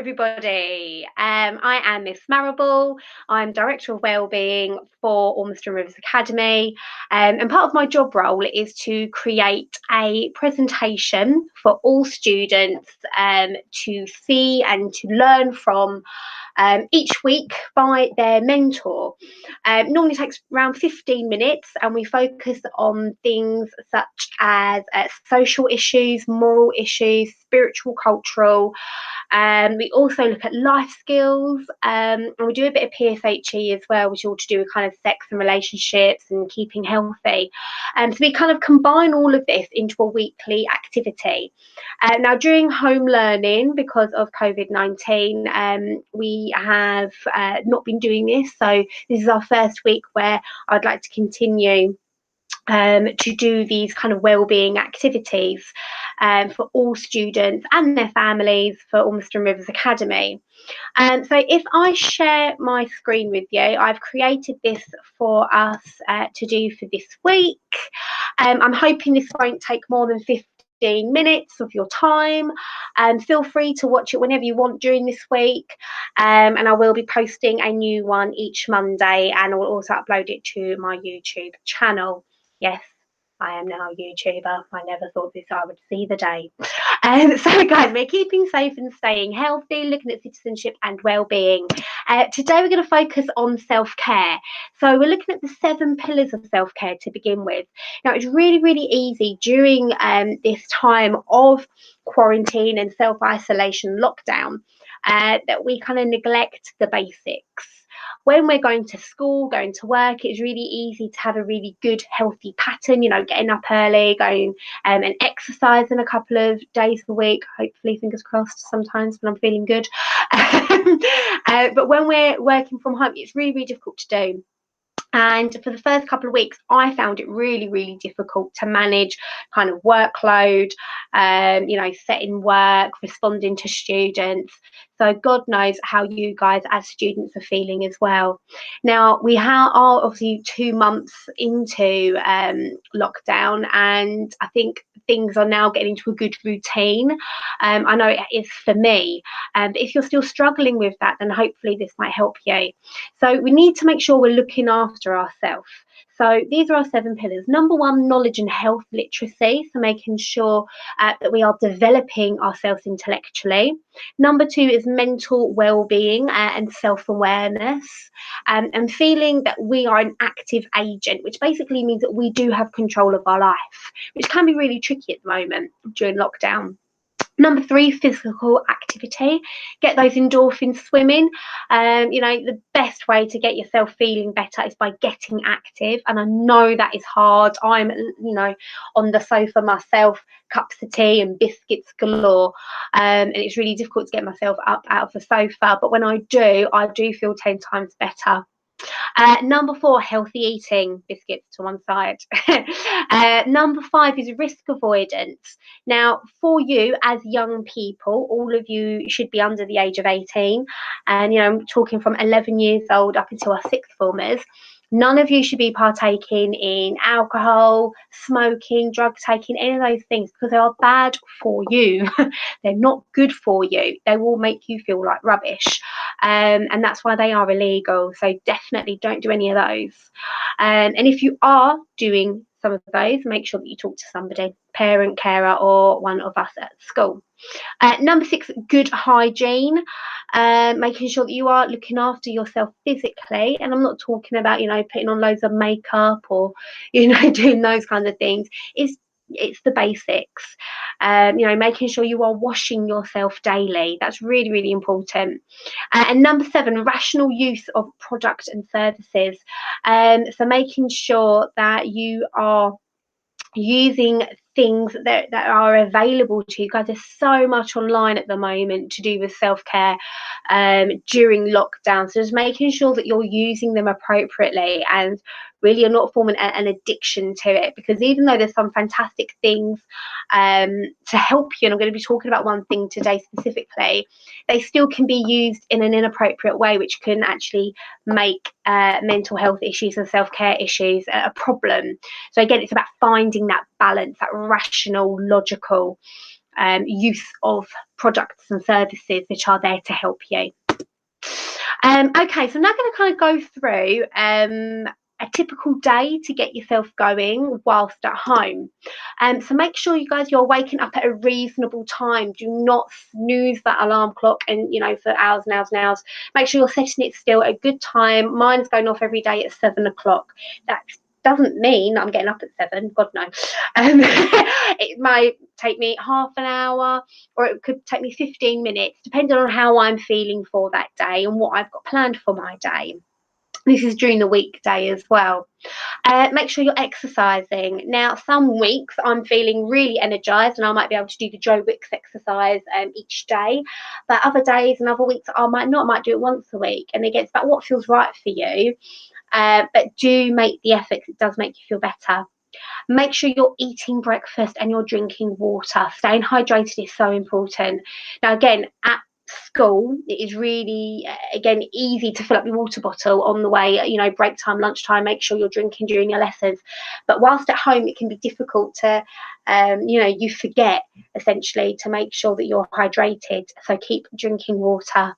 everybody. I am Miss Marable. I'm Director of Wellbeing for Ormiston Rivers Academy, and part of my job role is to create a presentation for all students to see and to learn from each week by their mentor. Normally takes around 15 minutes, and we focus on things such as social issues, moral issues, spiritual, cultural. We also look at life skills, and we do a bit of PSHE as well, which is all to do with kind of sex and relationships and keeping healthy. So we kind of combine all of this into a weekly activity. Now, during home learning, because of COVID-19, we have not been doing this. So this is our first week where I'd like to continue to do these kind of wellbeing activities for all students and their families for Ormiston Rivers Academy. So if I share my screen with you, I've created this for us to do for this week. I'm hoping this won't take more than 15 minutes of your time. Feel free to watch it whenever you want during this week, and I will be posting a new one each Monday, and I will also upload it to my YouTube channel. Yes, I am now a YouTuber. I never thought I would see the day. So guys, we're keeping safe and staying healthy, looking at citizenship and well-being. Today we're going to focus on self-care. So we're looking at the 7 pillars of self-care to begin with. Now, it's really, really easy during this time of quarantine and self-isolation lockdown that we kind of neglect the basics. When we're going to school, going to work, it's really easy to have a really good, healthy pattern, getting up early, going and exercising a couple of days a week, hopefully, fingers crossed, sometimes when I'm feeling good. But when we're working from home, it's really, really difficult to do. And for the first couple of weeks, I found it really, really difficult to manage kind of workload, setting work, responding to students. So God knows how you guys as students are feeling as well. Now, we are obviously 2 months into lockdown, and I think things are now getting into a good routine. I know it is for me, but if you're still struggling with that, then hopefully this might help you. So we need to make sure we're looking after ourselves. So these are our 7 pillars. Number 1, knowledge and health literacy. So making sure that we are developing ourselves intellectually. Number 2 is mental well-being and self-awareness, and feeling that we are an active agent, which basically means that we do have control of our life, which can be really tricky at the moment during lockdown. Number 3, physical activity. Get those endorphins swimming. The best way to get yourself feeling better is by getting active. And I know that is hard. I'm, on the sofa myself, cups of tea and biscuits galore. And it's really difficult to get myself up out of the sofa. But when I do feel 10 times better. Number 4, healthy eating, biscuits to one side. Number 5 is risk avoidance. Now, for you as young people, all of you should be under the age of 18. And, I'm talking from 11 years old up until our 6th formers. None of you should be partaking in alcohol, smoking, drug taking, any of those things, because they are bad for you. They're not good for you. They will make you feel like rubbish. And that's why they are illegal. So definitely don't do any of those. And if you are doing some of those, make sure that you talk to somebody, parent, carer, or one of us at school. Number 6, good hygiene. Making sure that you are looking after yourself physically. And I'm not talking about, putting on loads of makeup or, doing those kinds of things. It's the basics. Making sure you are washing yourself daily. That's really, really important. And number 7, rational use of product and services. So making sure that you are using things that are available to you guys. There's so much online at the moment to do with self-care during lockdown, so just making sure that you're using them appropriately and really you're not forming an addiction to it, because even though there's some fantastic things to help you, and I'm going to be talking about one thing today specifically, they still can be used in an inappropriate way, which can actually make mental health issues and self-care issues a problem. So again, it's about finding that balance, that rational, logical use of products and services which are there to help you. Okay, so I'm now going to kind of go through a typical day to get yourself going whilst at home. So make sure you guys, you're waking up at a reasonable time. Do not snooze that alarm clock and, you know, for hours and hours and hours. Make sure you're setting it still at a good time. Mine's going off every day at 7 o'clock. That doesn't mean I'm getting up at 7, God no. It might take me half an hour, or it could take me 15 minutes, depending on how I'm feeling for that day and what I've got planned for my day. This is during the weekday as well. Make sure you're exercising. Now, some weeks I'm feeling really energized and I might be able to do the Joe Wicks exercise each day, but other days and other weeks I might not. I might do it once a week. And again, it's about what feels right for you. But do make the effort. It does make you feel better. Make sure you're eating breakfast and you're drinking water. Staying hydrated is so important. Now, again, at school, it is really, again, easy to fill up your water bottle on the way, you know, break time, lunchtime. Make sure you're drinking during your lessons. But whilst at home, it can be difficult to, you know, you forget essentially to make sure that you're hydrated. So keep drinking water.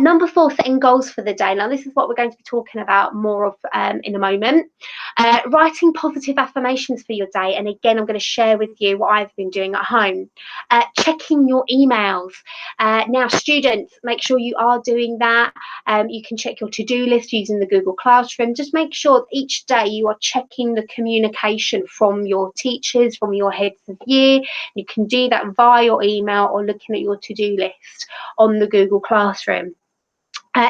Number 4, setting goals for the day. Now, this is what we're going to be talking about more of in a moment. Writing positive affirmations for your day. And again, I'm going to share with you what I've been doing at home. Checking your emails. Now, students, make sure you are doing that. You can check your to-do list using the Google Classroom. Just make sure each day you are checking the communication from your teachers, from your heads of year. You can do that via your email or looking at your to-do list on the Google Classroom.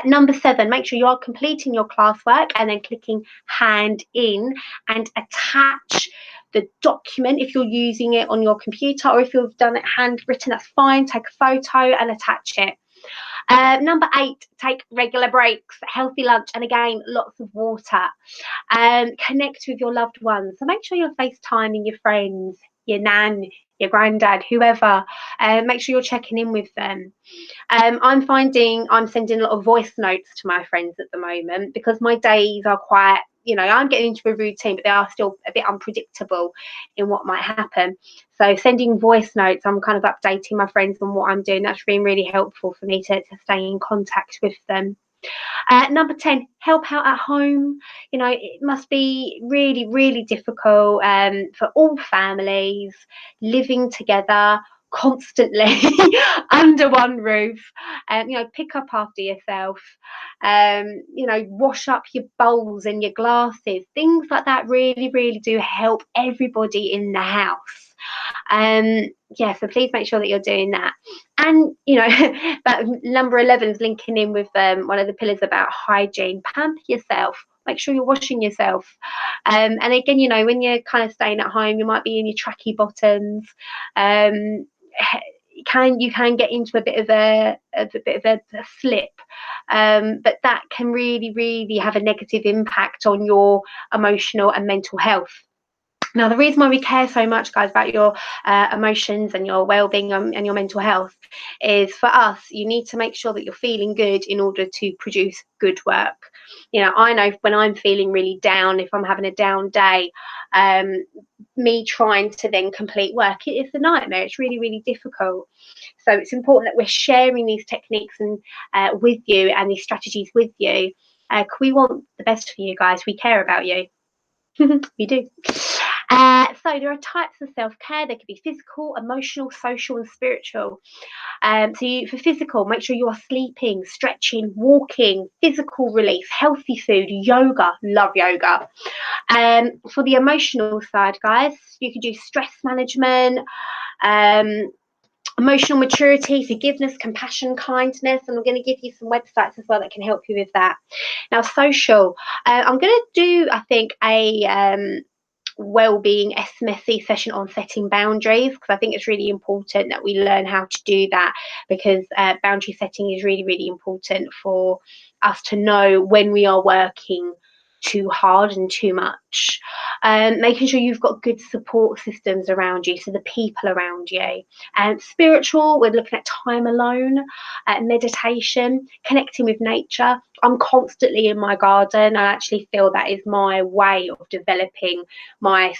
Number 7, make sure you are completing your classwork and then clicking hand in and attach the document if you're using it on your computer, or if you've done it handwritten, that's fine. Take a photo and attach it. Number 8, take regular breaks, healthy lunch, and again, lots of water. Connect with your loved ones. So make sure you're FaceTiming your friends, your nan, your granddad, whoever. Make sure you're checking in with them. I'm finding I'm sending a lot of voice notes to my friends at the moment because my days are quite, you know, I'm getting into a routine, but they are still a bit unpredictable in what might happen. So sending voice notes, I'm kind of updating my friends on what I'm doing. That's been really helpful for me to stay in contact with them. Number 10, help out at home. You know, it must be really, really difficult for all families living together constantly under one roof. You know, pick up after yourself. You know, wash up your bowls and your glasses. Things like that really, really do help everybody in the house. Yeah, so please make sure that you're doing that. And, you know, but number 11 is linking in with one of the pillars about hygiene. Pamper yourself. Make sure you're washing yourself. And again, you know, when you're kind of staying at home, you might be in your tracky bottoms. You can get into a bit of a slip, but that can really, really have a negative impact on your emotional and mental health. Now, the reason why we care so much, guys, about your emotions and your well-being and your mental health is, for us, you need to make sure that you're feeling good in order to produce good work. You know, I know when I'm feeling really down, if I'm having a down day, me trying to then complete work, it's a nightmare. It's really, really difficult. So it's important that we're sharing these techniques and with you, and these strategies with you. We want the best for you guys. We care about you. We do. So there are types of self-care. They could be physical, emotional, social, and spiritual. For physical, make sure you are sleeping, stretching, walking, physical release, healthy food, yoga. Love yoga. For the emotional side, guys, you could do stress management, emotional maturity, forgiveness, compassion, kindness, and I'm going to give you some websites as well that can help you with that. Now, social, I'm going to do, I think, a wellbeing SMSE session on setting boundaries, because I think it's really important that we learn how to do that, because boundary setting is really, really important for us to know when we are working too hard and too much. Making sure you've got good support systems around you, so the people around you. Spiritual, we're looking at time alone, meditation, connecting with nature. I'm constantly in my garden. I actually feel that is my way of developing my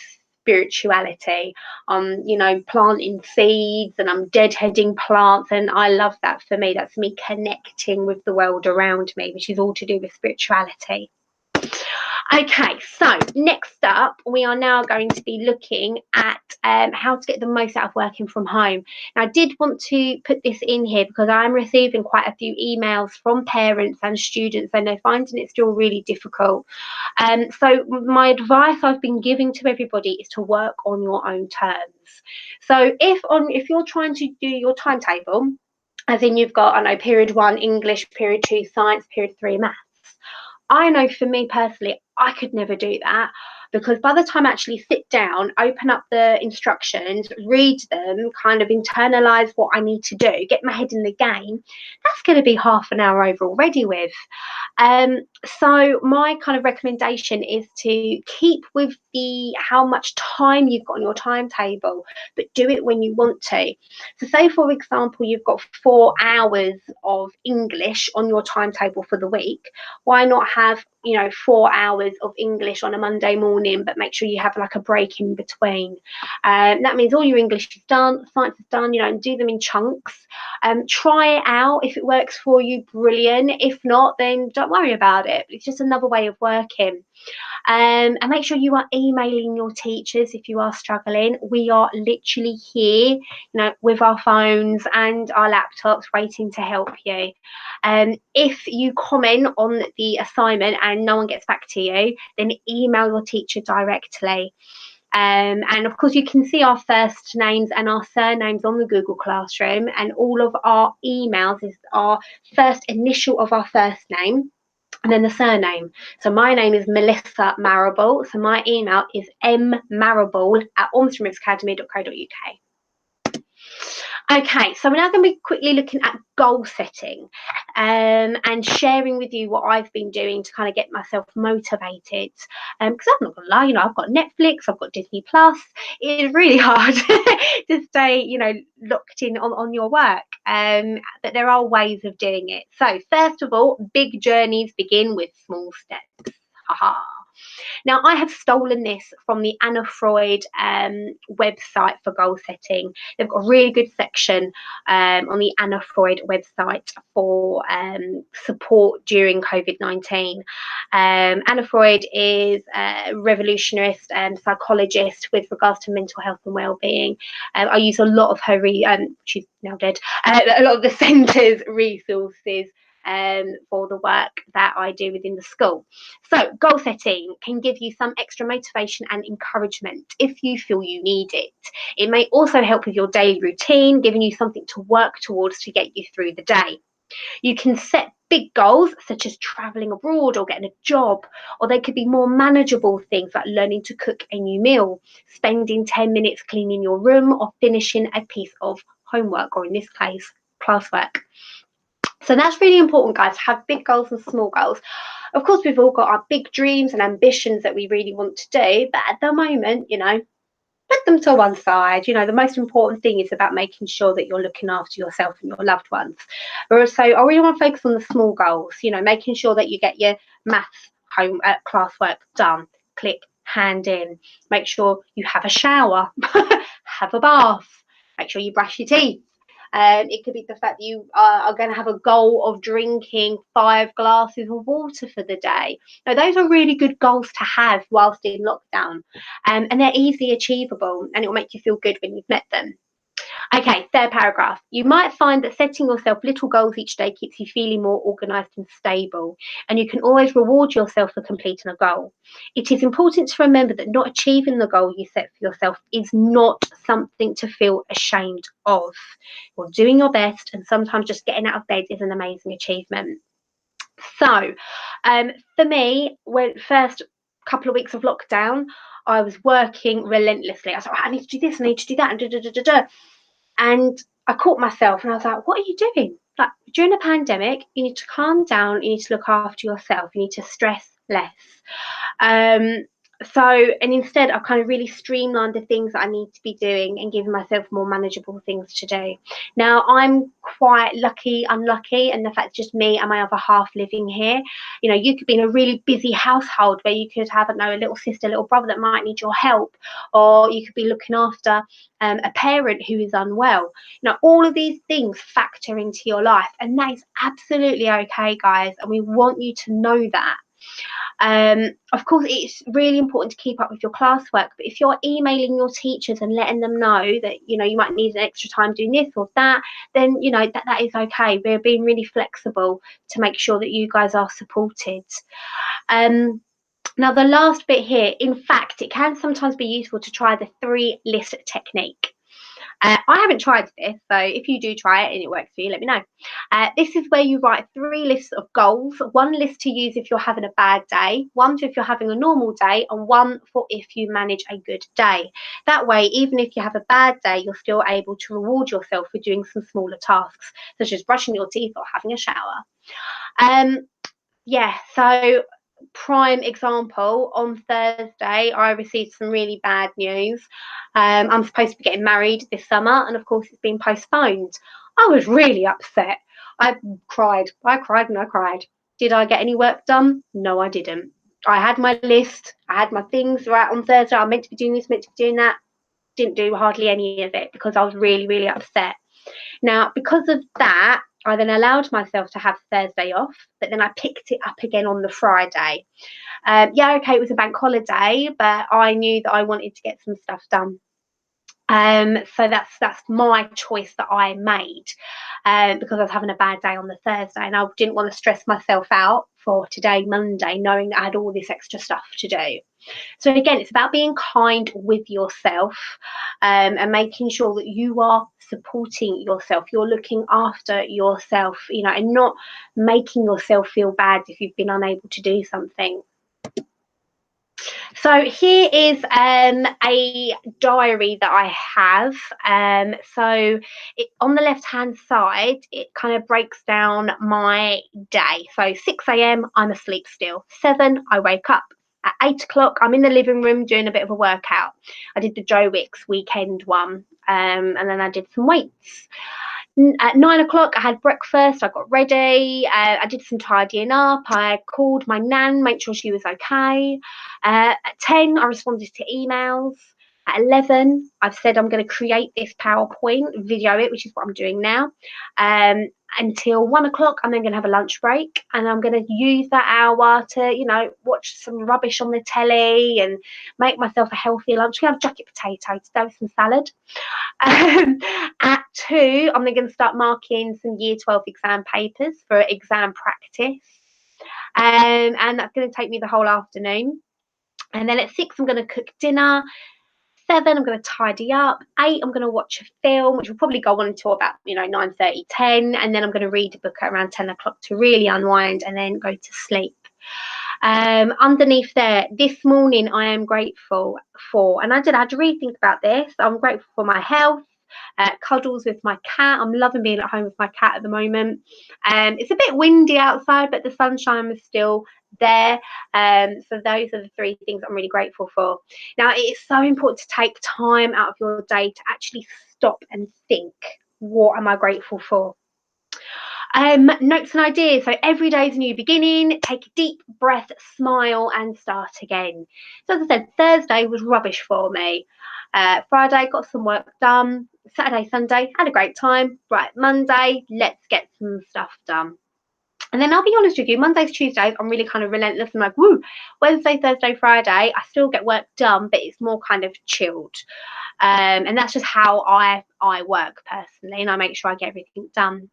spirituality. You know, planting seeds, and I'm deadheading plants, and I love that. For me, that's me connecting with the world around me, which is all to do with spirituality. Okay, so next up, we are now going to be looking at how to get the most out of working from home. Now, I did want to put this in here because I'm receiving quite a few emails from parents and students, and they're finding it still really difficult. So my advice I've been giving to everybody is to work on your own terms. So if you're trying to do your timetable, as in you've got, I know, period 1 English, period 2 science, period 3 maths. I know for me personally, I could never do that, because by the time I actually sit down, open up the instructions, read them, kind of internalize what I need to do, get my head in the game, that's going to be half an hour over already with. So my kind of recommendation is to keep with the how much time you've got on your timetable, but do it when you want to. So say, for example, you've got 4 hours of English on your timetable for the week. Why not have, you know, 4 hours of English on a Monday morning, but make sure you have like a break in between. That means all your English is done, science is done, you know, and do them in chunks. Try it out. If it works for you, brilliant. If not, then don't worry about it. It's just another way of working. And make sure you are emailing your teachers if you are struggling. We are literally here, you know, with our phones and our laptops waiting to help you. If you comment on the assignment and no one gets back to you, then email your teacher directly. And of course, you can see our first names and our surnames on the Google Classroom, and all of our emails is our first initial of our first name and then the surname. So my name is Melissa Marable. So my email is mmarable@ormstonrivers.academy.co.uk. Okay, so we're now going to be quickly looking at goal setting, and sharing with you what I've been doing to kind of get myself motivated. Because I'm not going to lie, you know, I've got Netflix, I've got Disney Plus. It is really hard to stay, you know, locked in on your work. But there are ways of doing it. So first of all, big journeys begin with small steps. Haha. Now, I have stolen this from the Anna Freud website for goal setting. They've got a really good section on the Anna Freud website for support during COVID-19. Anna Freud is a revolutionist and psychologist with regards to mental health and well-being. I use a lot of her, she's now dead, a lot of the centre's resources for the work that I do within the school. So goal setting can give you some extra motivation and encouragement if you feel you need it. It may also help with your daily routine, giving you something to work towards to get you through the day. You can set big goals such as traveling abroad or getting a job, or they could be more manageable things like learning to cook a new meal, spending 10 minutes cleaning your room, or finishing a piece of homework, or in this case, classwork. So that's really important, guys, to have big goals and small goals. Of course, we've all got our big dreams and ambitions that we really want to do, but at the moment, you know, put them to one side. You know, the most important thing is about making sure that you're looking after yourself and your loved ones. So I really want to focus on the small goals, you know, making sure that you get your maths home classwork done, click, hand in, make sure you have a shower, have a bath, make sure you brush your teeth. It could be the fact that you are going to have a goal of drinking 5 glasses of water for the day. Now, those are really good goals to have whilst in lockdown, and they're easily achievable, and it will make you feel good when you've met them. Okay, third paragraph. You might find that setting yourself little goals each day keeps you feeling more organised and stable, and you can always reward yourself for completing a goal. It is important to remember that not achieving the goal you set for yourself is not something to feel ashamed of. You're doing your best, and sometimes just getting out of bed is an amazing achievement. So, for me, when first couple of weeks of lockdown, I was working relentlessly. I was like, I need to do this, I need to do that, and da da da da da. And I caught myself and I was like, what are you doing? Like, during a pandemic, you need to calm down, you need to look after yourself, you need to stress less. And instead I've kind of really streamlined the things that I need to be doing and given myself more manageable things to do. Now I'm quite unlucky, and the fact it's just me and my other half living here. You know, you could be in a really busy household where you could have, I don't know, a little sister, a little brother that might need your help, or you could be looking after a parent who is unwell. You know, all of these things factor into your life, and that is absolutely okay, guys, and we want you to know that. Of course, it's really important to keep up with your classwork, but if you're emailing your teachers and letting them know that, you know, you might need an extra time doing this or that, then, you know, that is okay. We're being really flexible to make sure that you guys are supported. Now, the last bit here, in fact, it can sometimes be useful to try the 3-list technique. I haven't tried this, so if you do try it and it works for you, let me know. This is where you write 3 lists of goals, 1 list to use if you're having a bad day, 1 for if you're having a normal day, and 1 for if you manage a good day. That way, even if you have a bad day, you're still able to reward yourself for doing some smaller tasks, such as brushing your teeth or having a shower. Yeah, so prime example, on Thursday I received some really bad news. I'm supposed to be getting married this summer, and of course it's been postponed. I was really upset. I cried and I cried. Did I get any work done? No, I didn't. I had my list, I had my things right on Thursday. I meant to be doing this, meant to be doing that. Didn't do hardly any of it because I was really, really upset. Now, because of that, I then allowed myself to have Thursday off, but then I picked it up again on the Friday. Yeah, okay, it was a bank holiday, but I knew that I wanted to get some stuff done. So that's my choice that I made, because I was having a bad day on the Thursday, and I didn't want to stress myself out for today, Monday, knowing that I had all this extra stuff to do. So again, it's about being kind with yourself, and making sure that you are supporting yourself. You're looking after yourself, you know, and not making yourself feel bad if you've been unable to do something. So here is a diary that I have. On the left hand side, it kind of breaks down my day. So 6 a.m. I'm asleep still. 7 I wake up. At 8 o'clock I'm in the living room doing a bit of a workout. I did the Joe Wicks weekend one, and then I did some weights. At 9 o'clock, I had breakfast, I got ready, I did some tidying up, I called my nan, made sure she was okay. At 10, I responded to emails. At 11, I've said I'm going to create this PowerPoint, video it, which is what I'm doing now. Until 1 o'clock, I'm then going to have a lunch break, and I'm going to use that hour to, you know, watch some rubbish on the telly and make myself a healthy lunch. I'm going to have jacket potato today with some salad. At 2, I'm then going to start marking some Year 12 exam papers for exam practice. And that's going to take me the whole afternoon. And then at 6, I'm going to cook dinner. 7, I'm going to tidy up. 8, I'm going to watch a film, which will probably go on until about, you know, 9:30, 10. And then I'm going to read a book at around 10 o'clock to really unwind and then go to sleep. Underneath there, this morning I am grateful for, and I had to really think about this. I'm grateful for my health, cuddles with my cat. I'm loving being at home with my cat at the moment. It's a bit windy outside, but the sunshine is still there. So those are the 3 things I'm really grateful for. Now, it is so important to take time out of your day to actually stop and think, what am I grateful for? Notes and ideas. So every day is a new beginning. Take a deep breath, smile, and start again. So as I said, Thursday was rubbish for me. Friday, got some work done. Saturday, Sunday, had a great time. Right, Monday, let's get some stuff done. And then I'll be honest with you, Mondays, Tuesdays, I'm really kind of relentless. I'm like, woo. Wednesday, Thursday, Friday, I still get work done, but it's more kind of chilled. And that's just how I work personally, and I make sure I get everything done.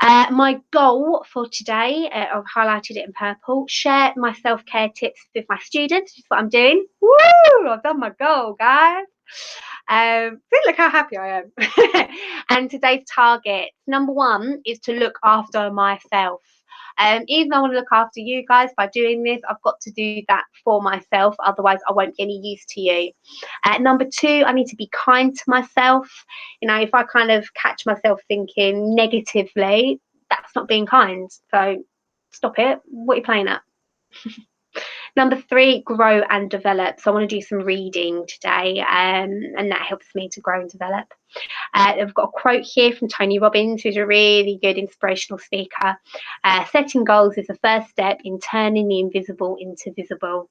My goal for today, I've highlighted it in purple, share my self-care tips with my students, which is what I'm doing. Woo! I've done my goal, guys. See, look how happy I am. And today's target, number 1, is to look after myself. Even though I want to look after you guys by doing this, I've got to do that for myself. Otherwise, I won't be any use to you. Number 2, I need to be kind to myself. You know, if I kind of catch myself thinking negatively, that's not being kind. So stop it. What are you playing at? Number 3, grow and develop. So I want to do some reading today, and that helps me to grow and develop. I've got a quote here from Tony Robbins, who's a really good inspirational speaker. Setting goals is the first step in turning the invisible into visible.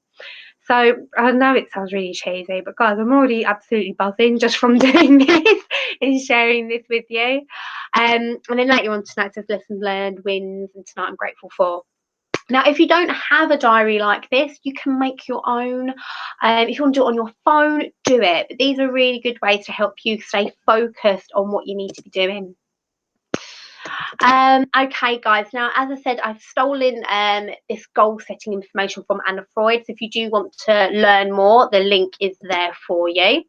So I know it sounds really cheesy, but guys, I'm already absolutely buzzing just from doing this and sharing this with you. And then later on tonight, it says lessons learned, wins, and tonight I'm grateful for. Now, if you don't have a diary like this, you can make your own. If you want to do it on your phone, do it. But these are really good ways to help you stay focused on what you need to be doing. Okay, guys. Now, as I said, I've stolen this goal setting information from Anna Freud. So if you do want to learn more, the link is there for you.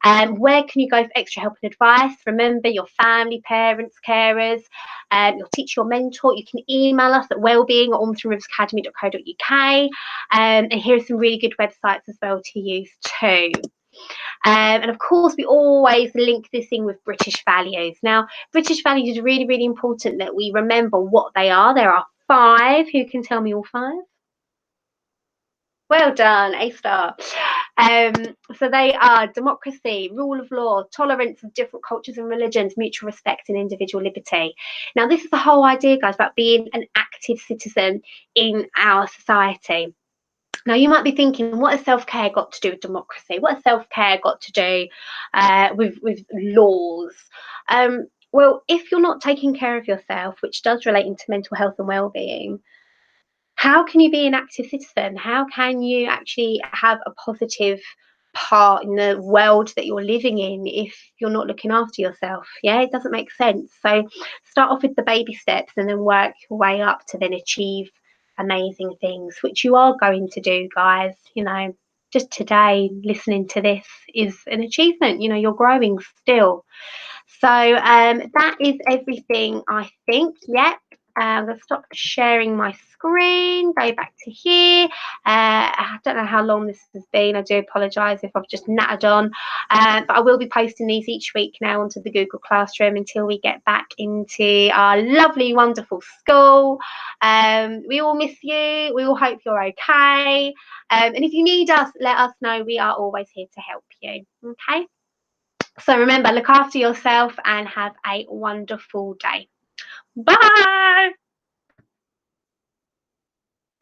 Where can you go for extra help and advice? Remember, your family, parents, carers, your teacher, your mentor. You can email us at wellbeing@ormstonriversacademy.co.uk. And here are some really good websites as well to use too. And of course, we always link this in with British values. Now, British values are really, really important that we remember what they are. There are 5. Who can tell me all 5? Well done, A star. So they are democracy, rule of law, tolerance of different cultures and religions, mutual respect, and individual liberty. Now, this is the whole idea, guys, about being an active citizen in our society. Now, you might be thinking, what has self-care got to do with democracy? What has self-care got to do with laws? Well, if you're not taking care of yourself, which does relate into mental health and well-being, how can you be an active citizen? How can you actually have a positive part in the world that you're living in if you're not looking after yourself? Yeah, it doesn't make sense. So start off with the baby steps and then work your way up to then achieve amazing things, which you are going to do, guys. You know, just today listening to this is an achievement. You know, you're growing still. So that is everything, I think. Yep. I'm going to stop sharing my screen, go back to here. I don't know how long this has been. I do apologise if I've just nattered on. But I will be posting these each week now onto the Google Classroom until we get back into our lovely, wonderful school. We all miss you. We all hope you're okay. And if you need us, let us know. We are always here to help you. Okay? So remember, look after yourself and have a wonderful day. Bye.